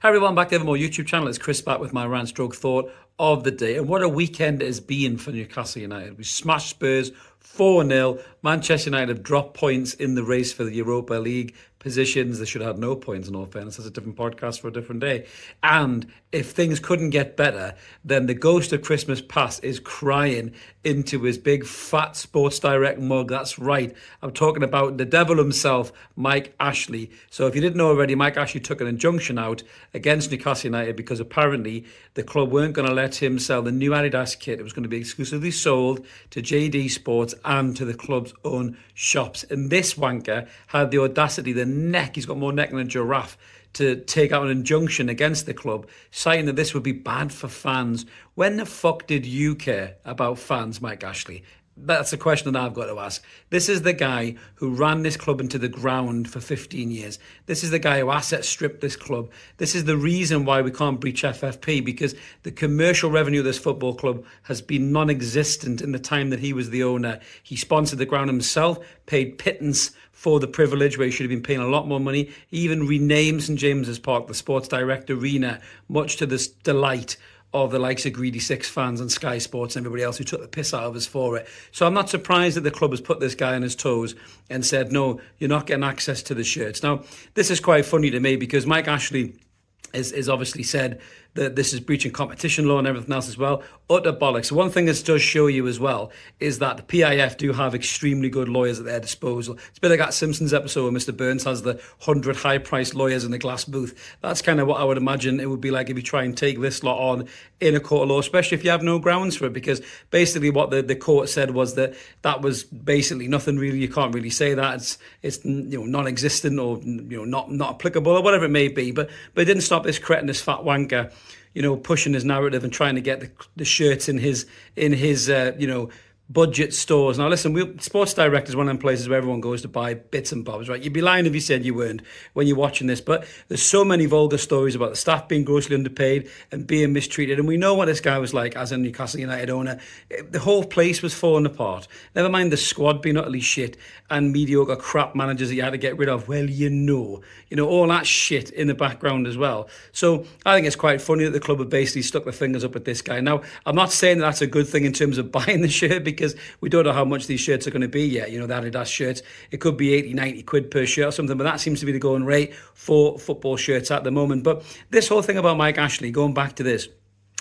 Hi everyone, back to the more YouTube channel. It's Chris back with my rant stroke thought of the day. And what a weekend it has been for Newcastle United. We smashed Spurs 4-0. Manchester United have dropped points in the race for the Europa League positions. They should have had no points, in all fairness. That's a different podcast for a different day. And if things couldn't get better, then the ghost of Christmas past is crying into his big fat Sports Direct mug. That's right. I'm talking about the devil himself, Mike Ashley. So if you didn't know already, Mike Ashley took an injunction out against Newcastle United because apparently the club weren't going to let him sell the new Adidas kit. It was going to be exclusively sold to JD Sports and to the club's own shops. And this wanker had the audacity, the neck, he's got more neck than a giraffe, to take out an injunction against the club, citing that this would be bad for fans. When the fuck did you care about fans, Mike Ashley? That's a question that I've got to ask. This is the guy who ran this club into the ground for 15 years. This is the guy who asset stripped this club. This is the reason why we can't breach FFP, because the commercial revenue of this football club has been non-existent in the time that he was the owner. He sponsored the ground himself, paid pittance for the privilege where he should have been paying a lot more money. He even renamed St James's Park the Sports Direct Arena, much to the delight of the likes of Greedy Six fans and Sky Sports and everybody else who took the piss out of us for it. So I'm not surprised that the club has put this guy on his toes and said, no, you're not getting access to the shirts. Now, this is quite funny to me because Mike Ashley is obviously said that this is breaching competition law and everything else as well. Utter bollocks. One thing this does show you as well is that the PIF do have extremely good lawyers at their disposal. It's a bit like that Simpsons episode where Mr. Burns has the 100 high-priced lawyers in the glass booth. That's kind of what I would imagine it would be like if you try and take this lot on in a court of law, especially if you have no grounds for it, because basically what the court said was that was basically nothing really. You can't really say that. It's non-existent or not applicable or whatever it may be. But it didn't stop this cretin, this fat wanker, pushing his narrative and trying to get the shirts in his budget stores. Now listen, Sports Direct is one of them places where everyone goes to buy bits and bobs, right? You'd be lying if you said you weren't when you're watching this, but there's so many vulgar stories about the staff being grossly underpaid and being mistreated, and we know what this guy was like as a Newcastle United owner. The whole place was falling apart. Never mind the squad being utterly shit and mediocre crap managers that you had to get rid of. Well, all that shit in the background as well. So I think it's quite funny that the club have basically stuck their fingers up at this guy. Now, I'm not saying that's a good thing in terms of buying the shirt, because we don't know how much these shirts are going to be yet. The Adidas shirts, it could be 80, 90 quid per shirt or something, but that seems to be the going rate for football shirts at the moment. But this whole thing about Mike Ashley, going back to this,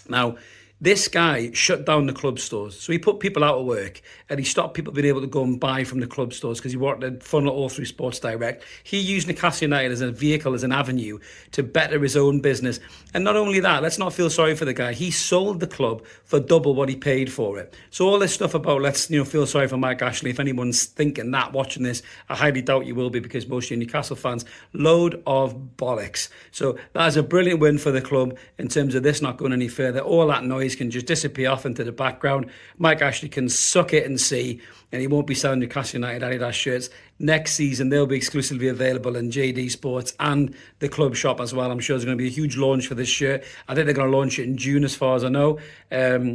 now, this guy shut down the club stores. So he put people out of work and he stopped people being able to go and buy from the club stores because he wanted to funnel all through Sports Direct. He used Newcastle United as a vehicle, as an avenue to better his own business. And not only that, let's not feel sorry for the guy. He sold the club for double what he paid for it. So all this stuff about let's feel sorry for Mike Ashley, if anyone's thinking that watching this, I highly doubt you will be, because most of you Newcastle fans, load of bollocks. So that is a brilliant win for the club in terms of this not going any further. All that noise can just disappear off into the background. Mike Ashley can suck it and see, and he won't be selling Newcastle United Adidas shirts. Next season, they'll be exclusively available in JD Sports and the club shop as well. I'm sure there's going to be a huge launch for this shirt. I think they're going to launch it in June, as far as I know,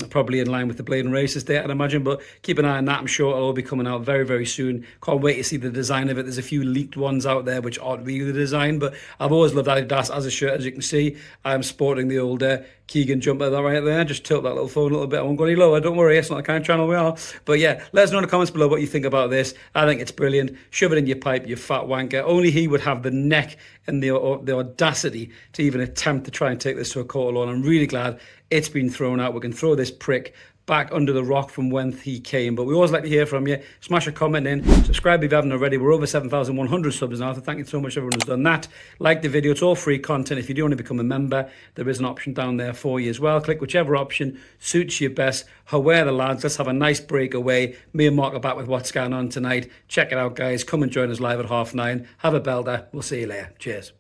probably in line with the Blade and Races date, I'd imagine. But keep an eye on that. I'm sure it'll all be coming out very, very soon. Can't wait to see the design of it. There's a few leaked ones out there which aren't really the design, but I've always loved Adidas as a shirt. As you can see, I'm sporting the old Keegan jumper right there. Just tilt that little phone a little bit. I won't go any lower. Don't worry, it's not the kind of channel we are. But yeah, let us know in the comments below what you think about this. I think it's brilliant. Shove it in your pipe, you fat wanker. Only he would have the neck and the audacity to even attempt to try and take this to a court of law. And I'm really glad it's been thrown out. We can throw this prick back under the rock from whence he came. But we always like to hear from you. Smash a comment in. Subscribe if you haven't already. We're over 7,100 subs now, so thank you so much everyone who's done that. Like the video. It's all free content. If you do want to become a member, there is an option down there for you as well. Click whichever option suits you best. However, the lads, let's have a nice break away. Me and Mark are back with what's going on tonight. Check it out, guys. Come and join us live at 9:30. Have a belter. We'll see you later. Cheers.